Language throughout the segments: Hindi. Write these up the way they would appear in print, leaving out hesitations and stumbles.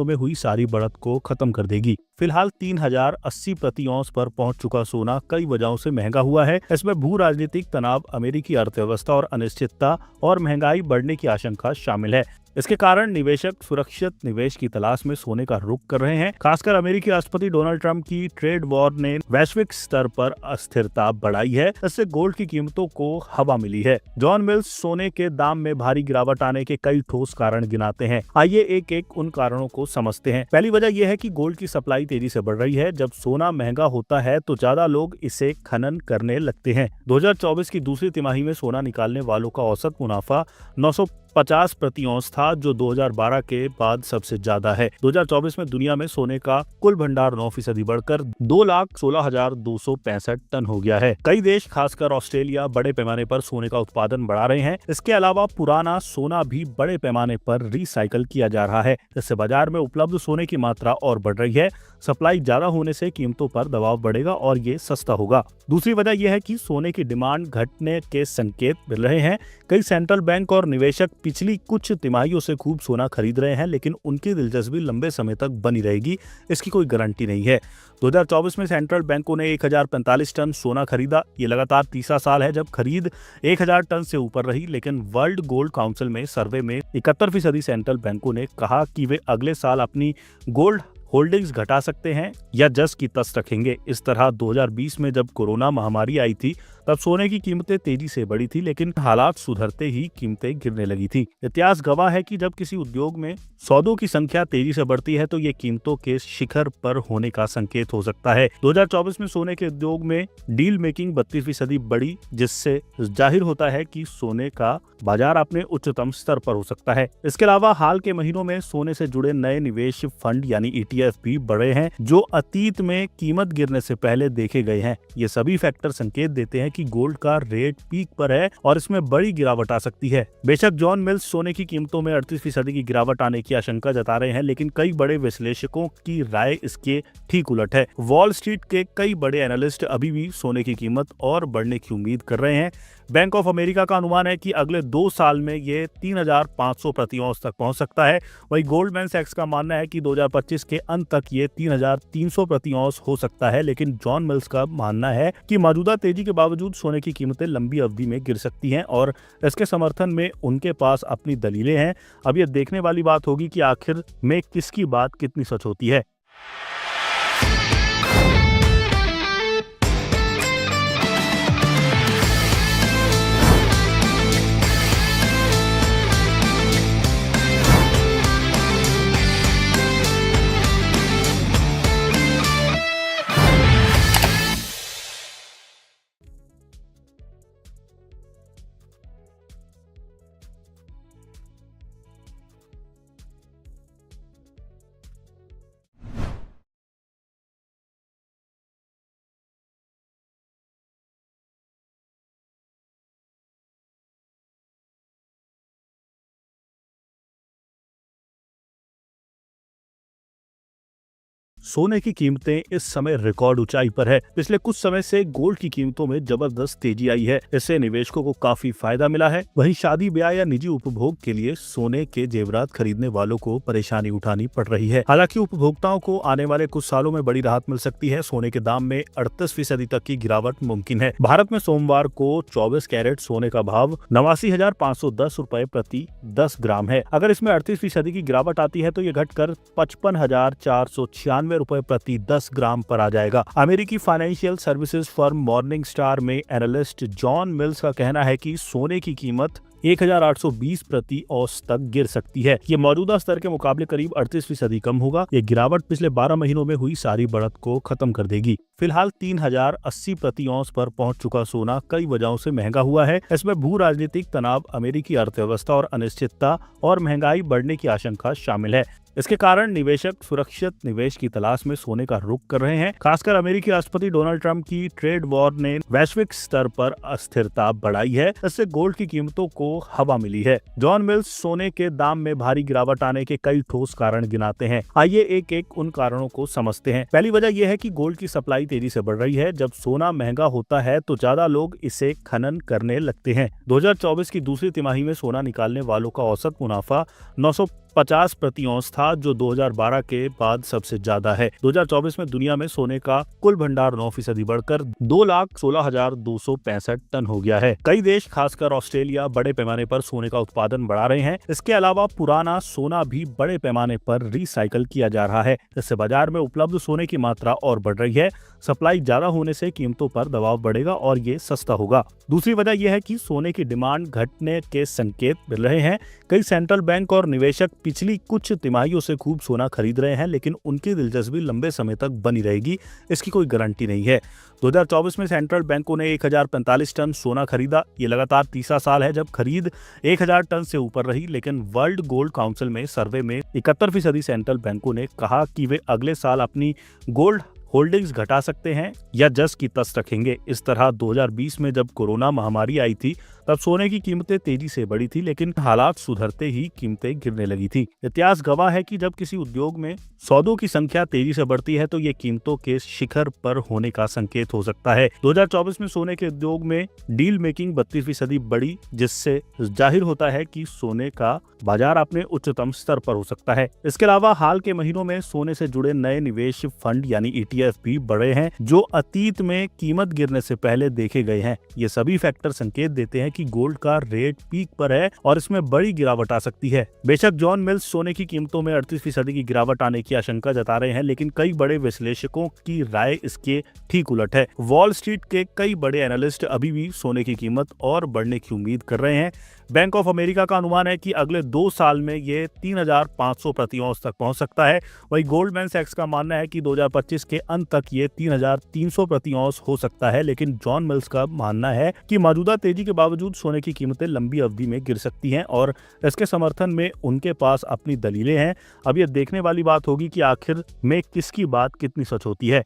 में हुई सारी बढ़त को खत्म कर देगी। फिलहाल 3080 प्रति औंस पर पहुंच चुका सोना कई वजहों से महंगा हुआ है। इसमें भू राजनीतिक तनाव, अमेरिकी अर्थव्यवस्था और अनिश्चितता और महंगाई बढ़ने की आशंका शामिल है। इसके कारण निवेशक सुरक्षित निवेश की तलाश में सोने का रुख कर रहे हैं। खासकर अमेरिकी राष्ट्रपति डोनाल्ड ट्रंप की ट्रेड वॉर ने वैश्विक स्तर पर अस्थिरता बढ़ाई है। इससे गोल्ड की कीमतों को हवा मिली है। जॉन मिल्स सोने के दाम में भारी गिरावट आने के कई ठोस कारण गिनाते हैं। आइए एक एक उन कारणों को समझते हैं। पहली वजह यह है कि गोल्ड की सप्लाई तेजी से बढ़ रही है। जब सोना महंगा होता है तो ज्यादा लोग इसे खनन करने लगते हैं। 2024 की दूसरी तिमाही में सोना निकालने वालों का औसत मुनाफा 950 प्रति औंस था, जो 2012 के बाद सबसे ज्यादा है। 2024 में दुनिया में सोने का कुल भंडार 9% बढ़कर 2,16,265 टन हो गया है। कई देश, खासकर ऑस्ट्रेलिया, बड़े पैमाने पर सोने का उत्पादन बढ़ा रहे हैं। इसके अलावा पुराना सोना भी बड़े पैमाने पर रिसाइकल किया जा रहा है। इससे बाजार में उपलब्ध सोने की मात्रा और बढ़ रही है। सप्लाई ज्यादा होने से कीमतों पर दबाव बढ़ेगा और ये सस्ता होगा। दूसरी वजह यह है कि सोने की डिमांड घटने के संकेत मिल रहे हैं। कई सेंट्रल बैंक और निवेशक पिछली कुछ तिमाहियों से खूब सोना खरीद रहे हैं, लेकिन उनकी दिलचस्पी लंबे समय तक बनी रहेगी, इसकी कोई गारंटी नहीं है। 2024 में सेंट्रल बैंकों ने 1045 टन सोना खरीदा। ये लगातार तीसरा साल है जब खरीद 1000 टन से ऊपर रही। लेकिन वर्ल्ड गोल्ड काउंसिल में सर्वे में 71% सेंट्रल बैंकों ने कहा कि वे अगले साल अपनी गोल्ड होल्डिंग्स घटा सकते हैं या जस की तस रखेंगे। इस तरह 2020 में जब कोरोना महामारी आई थी तब सोने की कीमतें तेजी से बढ़ी थी, लेकिन हालात सुधरते ही कीमतें गिरने लगी थी। इतिहास गवाह है कि जब किसी उद्योग में सौदों की संख्या तेजी से बढ़ती है तो ये कीमतों के शिखर पर होने का संकेत हो सकता है। 2024 में सोने के उद्योग में डील मेकिंग 32% बढ़ी, जिससे जाहिर होता है कि सोने का बाजार अपने उच्चतम स्तर पर हो सकता है। इसके अलावा हाल के महीनों में सोने से जुड़े नए निवेश फंड यानी ETF भी बढ़े हैं, जो अतीत में कीमत गिरने से पहले देखे गए हैं। ये सभी फैक्टर संकेत देते हैं कि गोल्ड का रेट पीक पर है और इसमें बड़ी गिरावट आ सकती है। बेशक जॉन मिल्स सोने की कीमतों में 38% की गिरावट आने की आशंका जता रहे हैं, लेकिन कई बड़े विश्लेषकों की राय इसके ठीक उलट है। वॉल स्ट्रीट के कई बड़े एनालिस्ट अभी भी सोने की कीमत और बढ़ने की उम्मीद कर रहे हैं। बैंक ऑफ अमेरिका का अनुमान है कि अगले 2 साल में ये 3500 प्रति औंस तक पहुंच सकता है। वहीं गोल्डमैन सैक्स का मानना है कि 2025 के अंत तक ये 3300 प्रति औंस हो सकता है। लेकिन जॉन मिल्स का मानना है कि मौजूदा तेजी के बावजूद सोने की कीमतें लंबी अवधि में गिर सकती हैं और इसके समर्थन में उनके पास अपनी दलीलें हैं। अब ये देखने वाली बात होगी कि आखिर में किसकी बात कितनी सच होती है। सोने की कीमतें इस समय रिकॉर्ड ऊंचाई पर है। पिछले कुछ समय से गोल्ड की कीमतों में जबरदस्त तेजी आई है। इससे निवेशकों को काफी फायदा मिला है। वहीं शादी ब्याह या निजी उपभोग के लिए सोने के जेवरात खरीदने वालों को परेशानी उठानी पड़ रही है। हालांकि उपभोक्ताओं को आने वाले कुछ सालों में बड़ी राहत मिल सकती है। सोने के दाम में 38% तक की गिरावट मुमकिन है। भारत में सोमवार को 24 कैरेट सोने का भाव 89,510 रुपए प्रति 10 ग्राम है। अगर इसमें 38% की गिरावट आती है तो ये घटकर 55,496 रुपए प्रति 10 ग्राम पर आ जाएगा। अमेरिकी financial services firm morning star में एनालिस्ट जॉन मिल्स का कहना है कि सोने की कीमत 1820 प्रति औंस तक गिर सकती है। ये मौजूदा स्तर के मुकाबले करीब 38% कम होगा। ये गिरावट पिछले 12 महीनों में हुई सारी बढ़त को खत्म कर देगी। फिलहाल 3080 प्रति औंस पर पहुंच चुका सोना कई वजहों से महंगा हुआ है। इसमें भू राजनीतिक तनाव, अमेरिकी अर्थव्यवस्था और अनिश्चितता और महंगाई बढ़ने की आशंका शामिल है। इसके कारण निवेशक सुरक्षित निवेश की तलाश में सोने का रुख कर रहे हैं। खासकर अमेरिकी राष्ट्रपति डोनाल्ड ट्रंप की ट्रेड वॉर ने वैश्विक स्तर पर अस्थिरता बढ़ाई है। इससे गोल्ड की कीमतों को हवा मिली है। जॉन मिल्स सोने के दाम में भारी गिरावट आने के कई ठोस कारण गिनाते हैं। आइए एक एक उन कारणों को समझते हैं। पहली वजह यह है कि गोल्ड की सप्लाई तेजी से बढ़ रही है। जब सोना महंगा होता है तो ज्यादा लोग इसे खनन करने लगते हैं। 2024 की दूसरी तिमाही में सोना निकालने वालों का औसत मुनाफा 50 प्रति औंस था, जो 2012 के बाद सबसे ज्यादा है। 2024 में दुनिया में सोने का कुल भंडार 9% बढ़कर 2,16,265 टन हो गया है। कई देश खासकर ऑस्ट्रेलिया बड़े पैमाने पर सोने का उत्पादन बढ़ा रहे हैं। इसके अलावा पुराना सोना भी बड़े पैमाने पर रिसाइकल किया जा रहा है। इससे बाजार में उपलब्ध सोने की मात्रा और बढ़ रही है। सप्लाई ज्यादा होने से कीमतों पर दबाव बढ़ेगा और ये सस्ता होगा। दूसरी वजह यह है कि सोने की डिमांड घटने के संकेत मिल रहे हैं। कई सेंट्रल बैंक और निवेशक पिछली कुछ तिमाहियों से खूब सोना खरीद रहे हैं, लेकिन उनकी दिलचस्पी लंबे समय तक बनी रहेगी, इसकी कोई गारंटी नहीं है। 2024 में सेंट्रल बैंकों ने 1045 टन सोना खरीदा। ये लगातार तीसरा साल है जब खरीद 1000 टन से ऊपर रही, लेकिन वर्ल्ड गोल्ड काउंसिल में सर्वे में 71% सेंट्रल बैंकों ने कहा कि वे अगले साल अपनी गोल्ड होल्डिंग्स घटा सकते हैं या जस की तस रखेंगे। इस तरह 2020 में जब कोरोना महामारी आई थी, तब सोने की कीमतें तेजी से बढ़ी थी, लेकिन हालात सुधरते ही कीमतें गिरने लगी थी। इतिहास गवाह है कि जब किसी उद्योग में सौदों की संख्या तेजी से बढ़ती है तो ये कीमतों के शिखर पर होने का संकेत हो सकता है। 2024 में सोने के उद्योग में डील मेकिंग 32% बढ़ी, जिससे जाहिर होता है कि सोने का बाजार अपने उच्चतम स्तर पर हो सकता है। इसके अलावा हाल के महीनों में सोने से जुड़े नए निवेश फंड यानी ETF भी बढ़े हैं, जो अतीत में कीमत गिरने से पहले देखे गए हैं। ये सभी फैक्टर संकेत देते हैं कि गोल्ड का रेट पीक पर है और इसमें बड़ी गिरावट आ सकती है। बेशक जॉन मिल्स सोने की कीमतों में 38% की गिरावट आने की आशंका जता रहे हैं, लेकिन कई बड़े विश्लेषकों की राय इसके ठीक उलट है। वॉल स्ट्रीट के कई बड़े एनालिस्ट अभी भी सोने की कीमत और बढ़ने की उम्मीद कर रहे हैं। बैंक ऑफ अमेरिका का अनुमान है कि अगले 2 साल में ये 3,500 प्रति औंस तक पहुंच सकता है। वहीं गोल्डमैन सैक्स का मानना है कि 2025 के अंत तक ये 3,300 प्रति औंस हो सकता है, लेकिन जॉन मिल्स का मानना है कि मौजूदा तेजी के बावजूद सोने की कीमतें लंबी अवधि में गिर सकती हैं और इसके समर्थन में उनके पास अपनी दलीलें हैं। अब ये देखने वाली बात होगी कि आखिर में किसकी बात कितनी सच होती है।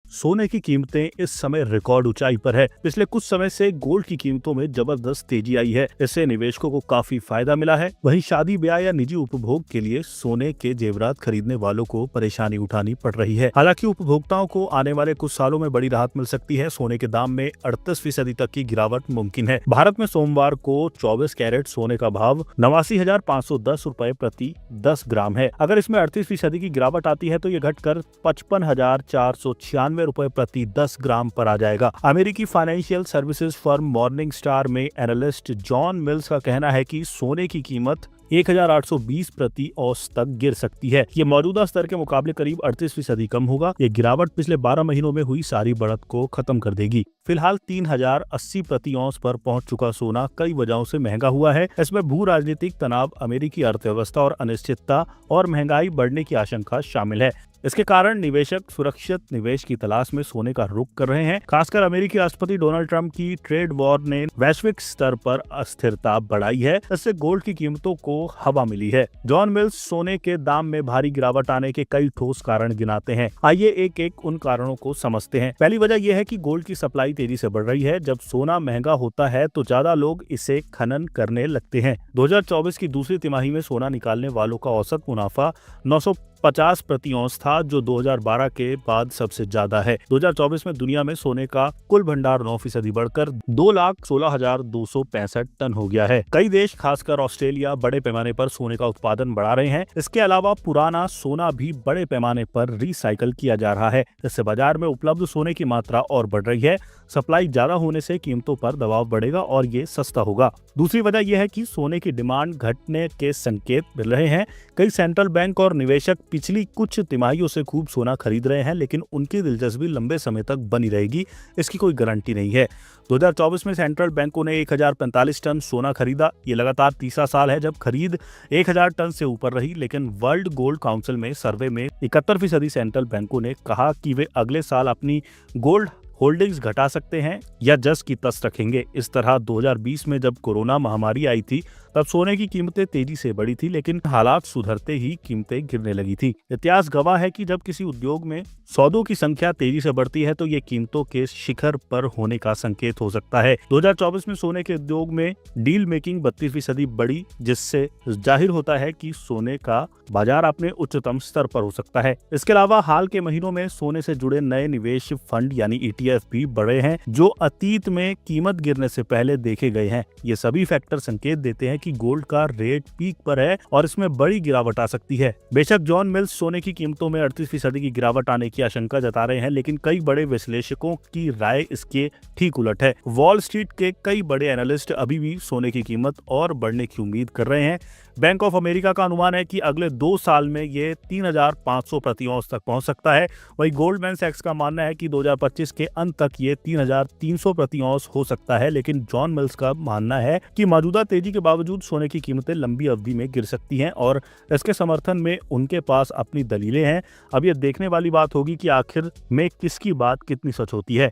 सोने की कीमतें इस समय रिकॉर्ड ऊंचाई पर है। पिछले कुछ समय से गोल्ड की कीमतों में जबरदस्त तेजी आई है। इससे निवेशकों को काफी फायदा मिला है। वहीं शादी ब्याह या निजी उपभोग के लिए सोने के जेवरात खरीदने वालों को परेशानी उठानी पड़ रही है। हालांकि उपभोक्ताओं को आने वाले कुछ सालों में बड़ी राहत मिल सकती है। सोने के दाम में 38% तक की गिरावट मुमकिन है। भारत में सोमवार को 24 कैरेट सोने का भाव 89,510 रुपए प्रति 10 ग्राम है। अगर इसमें 38% की गिरावट आती है तो ये घटकर 55,496 रुपए प्रति 10 ग्राम पर आ जाएगा। अमेरिकी financial services firm morning star में एनालिस्ट जॉन मिल्स का कहना है कि सोने की कीमत 1,820 प्रति औंस तक गिर सकती है। ये मौजूदा स्तर के मुकाबले करीब 38% कम होगा। ये गिरावट पिछले 12 महीनों में हुई सारी बढ़त को खत्म कर देगी। फिलहाल 3,080 प्रति औंस पर पहुंच चुका सोना कई वजहों से महंगा हुआ है। इसमें भू राजनीतिक तनाव, अमेरिकी अर्थव्यवस्था और अनिश्चितता और महंगाई बढ़ने की आशंका शामिल है। इसके कारण निवेशक सुरक्षित निवेश की तलाश में सोने का रुख कर रहे हैं। खासकर अमेरिकी राष्ट्रपति डोनाल्ड ट्रंप की ट्रेड वॉर ने वैश्विक स्तर पर अस्थिरता बढ़ाई है। इससे गोल्ड की कीमतों को हवा मिली है। जॉन मिल्स सोने के दाम में भारी गिरावट आने के कई ठोस कारण गिनाते हैं। आइए एक एक उन कारणों को समझते हैं। पहली वजह यह है कि गोल्ड की सप्लाई तेजी से बढ़ रही है। जब सोना महंगा होता है तो ज्यादा लोग इसे खनन करने लगते हैं। 2024 की दूसरी तिमाही में सोना निकालने वालों का औसत मुनाफा 950 प्रति औंस था, जो 2012 के बाद सबसे ज्यादा है। 2024 में दुनिया में सोने का कुल भंडार 9% बढ़कर 2,16,265 टन हो गया है। कई देश खासकर ऑस्ट्रेलिया बड़े पैमाने पर सोने का उत्पादन बढ़ा रहे हैं। इसके अलावा पुराना सोना भी बड़े पैमाने पर रिसाइकल किया जा रहा है। इससे बाजार में उपलब्ध सोने की मात्रा और बढ़ रही है। सप्लाई ज्यादा होने से कीमतों पर दबाव बढ़ेगा और ये सस्ता होगा। दूसरी वजह यह है कि सोने की डिमांड घटने के संकेत मिल रहे हैं। कई सेंट्रल बैंक और निवेशक पिछली कुछ तिमाहियों से खूब सोना खरीद रहे हैं, लेकिन उनकी दिलचस्पी लंबे समय तक बनी रहेगी, इसकी कोई गारंटी नहीं है। 2024 में सेंट्रल बैंकों ने 1045 टन सोना खरीदा। ये लगातार तीसरा साल है जब खरीद 1000 टन से ऊपर रही, लेकिन वर्ल्ड गोल्ड काउंसिल में सर्वे में 71% सेंट्रल बैंकों ने कहा कि वे अगले साल अपनी गोल्ड होल्डिंग्स घटा सकते हैं या जस की तस रखेंगे। इस तरह 2020 में जब कोरोना महामारी आई थी तब सोने की कीमतें तेजी से बढ़ी थी, लेकिन हालात सुधरते ही कीमतें गिरने लगी थी। इतिहास गवाह है कि जब किसी उद्योग में सौदों की संख्या तेजी से बढ़ती है तो ये कीमतों के शिखर पर होने का संकेत हो सकता है। 2024 में सोने के उद्योग में डील मेकिंग 32% बढ़ी, जिससे जाहिर होता है कि सोने का बाजार अपने उच्चतम स्तर पर हो सकता है। इसके अलावा हाल के महीनों में सोने से जुड़े नए निवेश फंड यानी ETF भी बढ़े हैं, जो अतीत में कीमत गिरने से पहले देखे गए हैं। ये सभी फैक्टर संकेत देते हैं कि गोल्ड का रेट पीक पर है और इसमें बड़ी गिरावट आ सकती है। बेशक जॉन मिल्स सोने की कीमतों में 38% की गिरावट आने की आशंका जता रहे हैं, लेकिन कई बड़े विश्लेषकों की राय इसके ठीक उलट है। वॉल स्ट्रीट के कई बड़े एनालिस्ट अभी भी सोने की कीमत और बढ़ने की उम्मीद कर रहे हैं। बैंक ऑफ अमेरिका का अनुमान है कि अगले 2 साल में ये 3500 प्रति औंस तक पहुंच सकता है। वहीं गोल्डमैन सैक्स का मानना है कि 2025 के अंत तक ये 3300 प्रति औंस हो सकता है, लेकिन जॉन मिल्स का मानना है कि मौजूदा तेजी के बावजूद सोने की कीमतें लंबी अवधि में गिर सकती हैं और इसके समर्थन में उनके पास अपनी दलीलें हैं। अब ये देखने वाली बात होगी कि आखिर में किसकी बात कितनी सच होती है।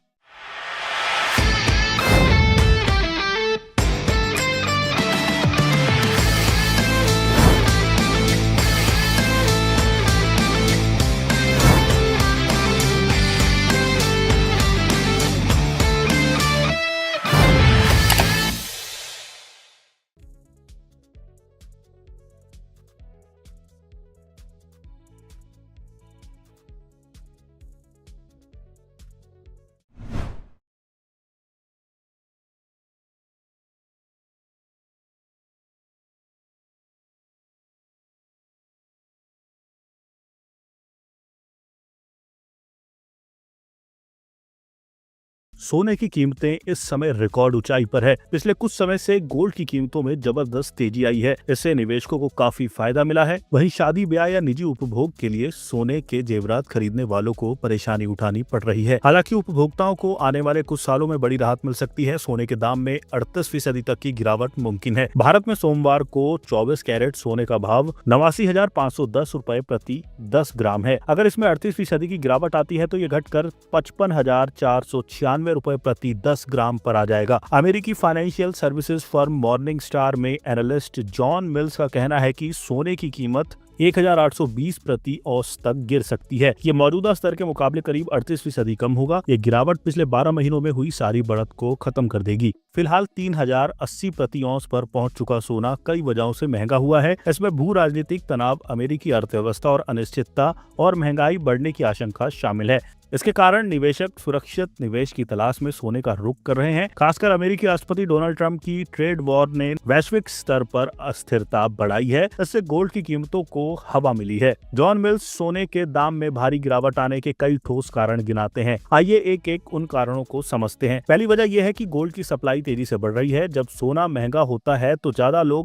सोने की कीमतें इस समय रिकॉर्ड ऊंचाई पर है। पिछले कुछ समय से गोल्ड की कीमतों में जबरदस्त तेजी आई है। इससे निवेशकों को काफी फायदा मिला है। वहीं शादी ब्याह या निजी उपभोग के लिए सोने के जेवरात खरीदने वालों को परेशानी उठानी पड़ रही है। हालांकि उपभोक्ताओं को आने वाले कुछ सालों में बड़ी राहत मिल सकती है। सोने के दाम में 38% तक की गिरावट मुमकिन है। भारत में सोमवार को 24 कैरेट सोने का भाव 89,510 रुपए प्रति 10 ग्राम है। अगर इसमें 38% की गिरावट आती है तो ये घटकर 55,496 रुपए प्रति 10 ग्राम पर आ जाएगा। अमेरिकी financial services firm morning star में एनालिस्ट जॉन मिल्स का कहना है कि सोने की कीमत 1820 प्रति औंस तक गिर सकती है। ये मौजूदा स्तर के मुकाबले करीब 38% कम होगा। ये गिरावट पिछले 12 महीनों में हुई सारी बढ़त को खत्म कर देगी। फिलहाल 3080 प्रति औंस पर पहुंच चुका सोना कई वजहों से महंगा हुआ है। इसमें भू राजनीतिक तनाव, अमेरिकी अर्थव्यवस्था और अनिश्चितता और महंगाई बढ़ने की आशंका शामिल है। इसके कारण निवेशक सुरक्षित निवेश की तलाश में सोने का रुख कर रहे हैं। खासकर अमेरिकी राष्ट्रपति डोनाल्ड ट्रंप की ट्रेड वॉर ने वैश्विक स्तर पर अस्थिरता बढ़ाई है। इससे गोल्ड की कीमतों को हवा मिली है। जॉन मिल्स सोने के दाम में भारी गिरावट आने के कई ठोस कारण गिनाते हैं। आइए एक एक उन कारणों को समझते हैं। पहली वजह यह है कि गोल्ड की सप्लाई तेजी से बढ़ रही है। जब सोना महंगा होता है तो ज्यादा लोग